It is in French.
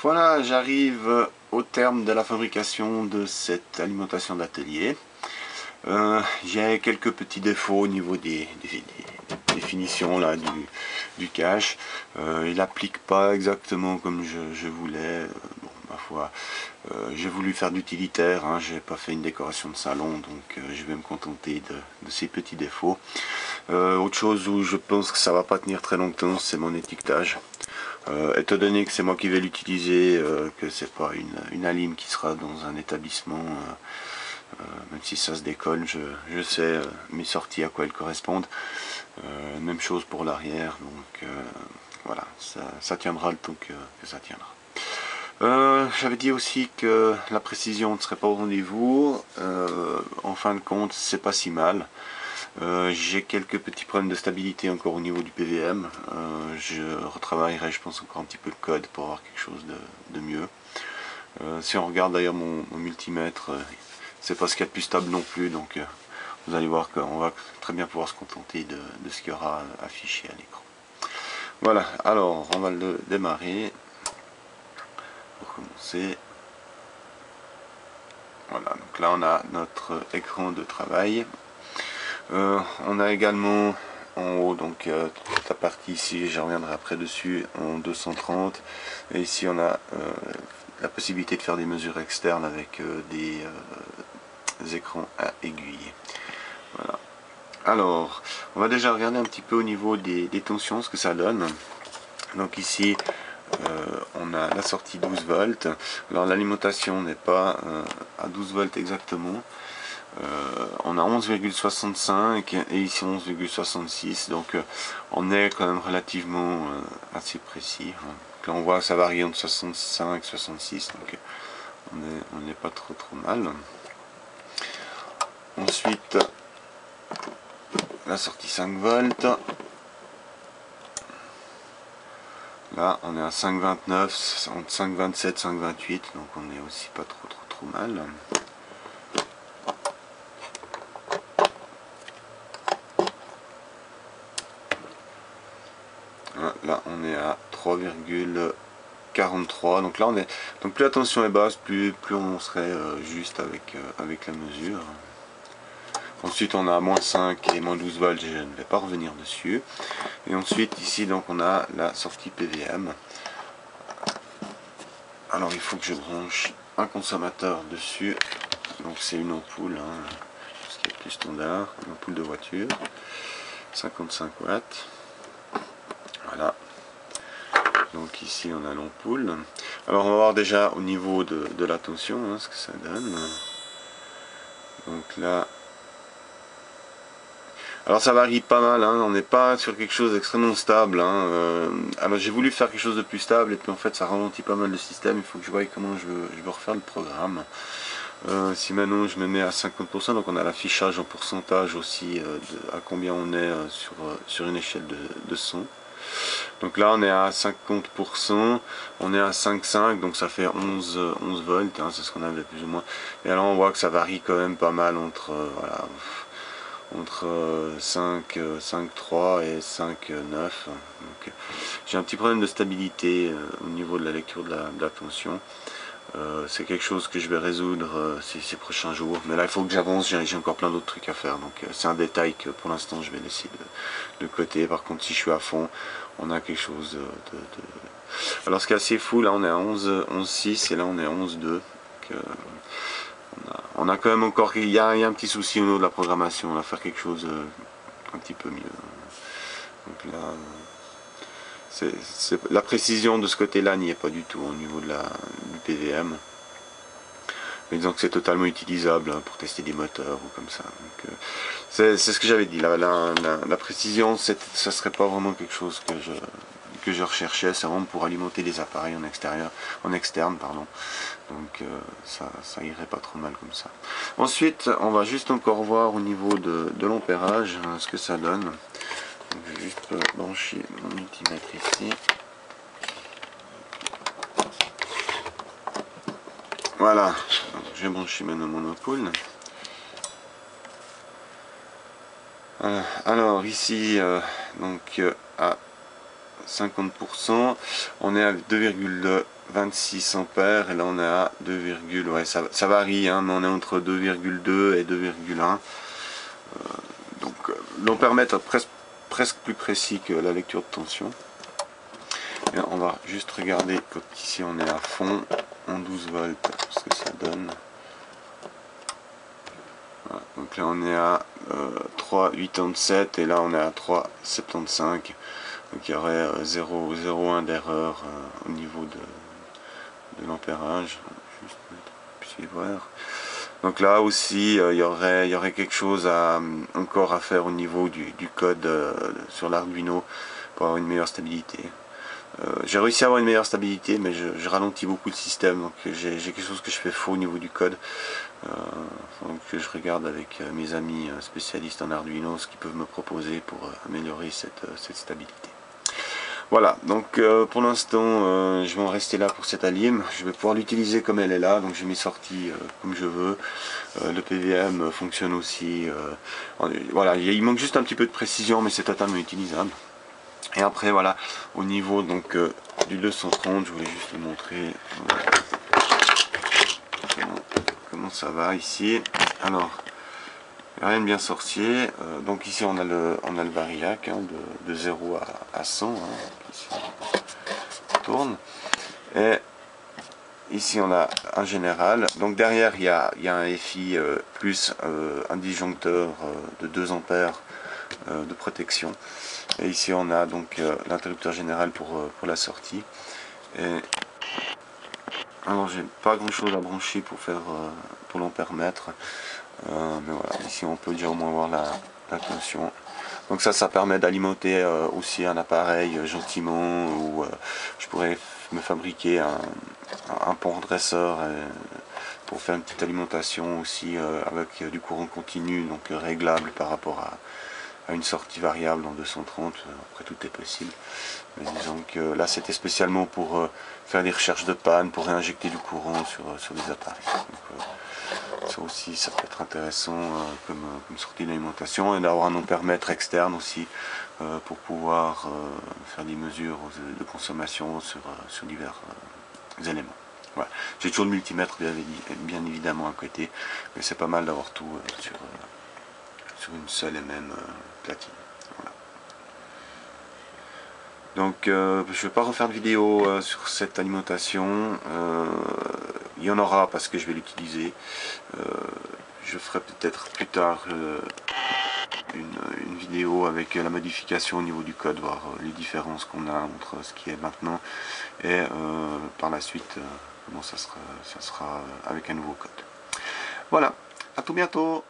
Voilà, j'arrive au terme de la fabrication de cette alimentation d'atelier. J'ai quelques petits défauts au niveau des définitions là, du cache. Il n'applique pas exactement comme je voulais. Bon, ma foi, j'ai voulu faire d'utilitaire, hein, j'ai pas fait une décoration de salon, donc je vais me contenter de ces petits défauts. Autre chose où je pense que ça va pas tenir très longtemps, c'est mon étiquetage. Étant donné que c'est moi qui vais l'utiliser, que c'est pas une alim qui sera dans un établissement, même si ça se décolle, je sais mes sorties à quoi elles correspondent. Même chose pour l'arrière, donc voilà, ça tiendra le temps que ça tiendra. J'avais dit aussi que la précision ne serait pas au rendez-vous. En fin de compte, c'est pas si mal. J'ai quelques petits problèmes de stabilité encore au niveau du PVM. Je retravaillerai, je pense, encore un petit peu le code pour avoir quelque chose de mieux. Si on regarde d'ailleurs mon multimètre, c'est pas ce qu'il y a de plus stable non plus, donc vous allez voir qu'on va très bien pouvoir se contenter de ce qu'il y aura affiché à l'écran. Voilà, alors on va le démarrer. Pour commencer. Voilà, donc là on a notre écran de travail. On a également en haut donc toute la partie ici, je reviendrai après dessus, en 230, et ici on a la possibilité de faire des mesures externes avec des écrans à aiguille. Voilà. Alors on va déjà regarder un petit peu au niveau des tensions ce que ça donne. Donc ici on a la sortie 12 volts. Alors l'alimentation n'est pas à 12 volts exactement. On a 11,65 et ici 11,66, donc on est quand même relativement assez précis. Là on voit que ça varie entre 65 et 66, donc on n'est pas trop mal. Ensuite la sortie 5 volts. Là on est à 5,29, entre 5,27 et 5,28, donc on est aussi pas trop mal. Là on est à 3,43, donc là on est, donc plus la tension est basse, plus on serait juste avec la mesure. Ensuite on a moins 5 et moins 12 volts, je ne vais pas revenir dessus. Et ensuite ici donc on a la sortie PVM. Alors il faut que je branche un consommateur dessus, donc c'est une ampoule, hein, ce qui est plus standard, une ampoule de voiture, 55 watts. Voilà. Donc ici on a l'ampoule. Alors on va voir déjà au niveau de la tension, hein, ce que ça donne. Donc là, alors ça varie pas mal, hein, on n'est pas sur quelque chose d'extrêmement stable. Hein, alors j'ai voulu faire quelque chose de plus stable et puis en fait ça ralentit pas mal le système. Il faut que je voie comment je veux refaire le programme. Si maintenant je me mets à 50%, donc on a l'affichage en pourcentage aussi à combien on est sur une échelle de son. Donc là on est à 50%, on est à 5,5, donc ça fait 11 volts, hein, c'est ce qu'on avait plus ou moins. Et alors on voit que ça varie quand même pas mal entre, voilà, entre 5,3 et 5,9. J'ai un petit problème de stabilité au niveau de la lecture de la tension. C'est quelque chose que je vais résoudre ces prochains jours, mais là il faut que j'avance, j'ai encore plein d'autres trucs à faire, donc c'est un détail que pour l'instant je vais laisser de côté. Par contre si je suis à fond, on a quelque chose Alors ce qui est assez fou, là on est à 11,6 et là on est à 11,2, on a quand même encore, il y a un petit souci au niveau de la programmation, on va faire quelque chose un petit peu mieux. Donc là la précision de ce côté-là n'y est pas du tout au niveau du PVM. Mais disons que c'est totalement utilisable pour tester des moteurs ou comme ça. C'est ce que j'avais dit. La précision, ça serait pas vraiment quelque chose que je recherchais. C'est vraiment pour alimenter les appareils en externe, pardon. Donc ça irait pas trop mal comme ça. Ensuite, on va juste encore voir au niveau de l'ampérage ce que ça donne. Donc, je vais juste brancher mon multimètre ici. Voilà, je vais brancher maintenant mon ampoule. Alors ici, donc à 50%, on est à 2,26 ampères et là on est à 2, ouais, ça varie, hein, mais on est entre 2,2 et 2,1. Donc l'ampèremètre presque plus précis que la lecture de tension. Et on va juste regarder quand ici on est à fond en 12 volts ce que ça donne. Voilà, donc là on est à 3,87 et là on est à 3,75. Donc il y aurait 0,01 d'erreur au niveau de l'ampérage. Juste mettre voir. Donc là aussi il y aurait quelque chose encore à faire au niveau du code sur l'Arduino pour avoir une meilleure stabilité. J'ai réussi à avoir une meilleure stabilité, mais je ralentis beaucoup le système, donc j'ai quelque chose que je fais faux au niveau du code. Donc je regarde avec mes amis spécialistes en Arduino ce qu'ils peuvent me proposer pour améliorer cette stabilité. Voilà, donc pour l'instant je vais en rester là pour cette alim. Je vais pouvoir l'utiliser comme elle est là, donc j'ai mes sorties comme je veux. Le PWM fonctionne aussi. Voilà, il manque juste un petit peu de précision, mais c'est totalement utilisable. Et après voilà, au niveau donc du 230, je voulais juste vous montrer comment ça va ici. Alors, rien de bien sorcier. Donc ici on a le variac hein, de 0 à 100. Hein, ici on tourne. Et ici on a un général. Donc derrière il y a un FI plus un disjoncteur de 2 ampères de protection. Et ici on a donc l'interrupteur général pour la sortie. Et alors j'ai pas grand chose à brancher pour faire pour l'ampèremètre. Mais voilà, ici on peut déjà au moins voir la tension. Donc ça permet d'alimenter aussi un appareil gentiment, ou je pourrais me fabriquer un pont redresseur pour faire une petite alimentation aussi avec du courant continu, donc réglable par rapport à une sortie variable en 230. Après tout est possible. Mais disons que là c'était spécialement pour faire des recherches de panne, pour réinjecter du courant sur les appareils. Donc, ça aussi ça peut être intéressant comme sortie d'alimentation, et d'avoir un ampèremètre externe aussi pour pouvoir faire des mesures de consommation sur divers éléments. Voilà. J'ai toujours le multimètre bien évidemment à côté, mais c'est pas mal d'avoir tout sur une seule et même platine. Voilà. Donc je ne vais pas refaire de vidéo sur cette alimentation. Il y en aura parce que je vais l'utiliser. Je ferai peut-être plus tard une vidéo avec la modification au niveau du code, voir les différences qu'on a entre ce qui est maintenant et par la suite comment ça sera avec un nouveau code. Voilà, à tout bientôt.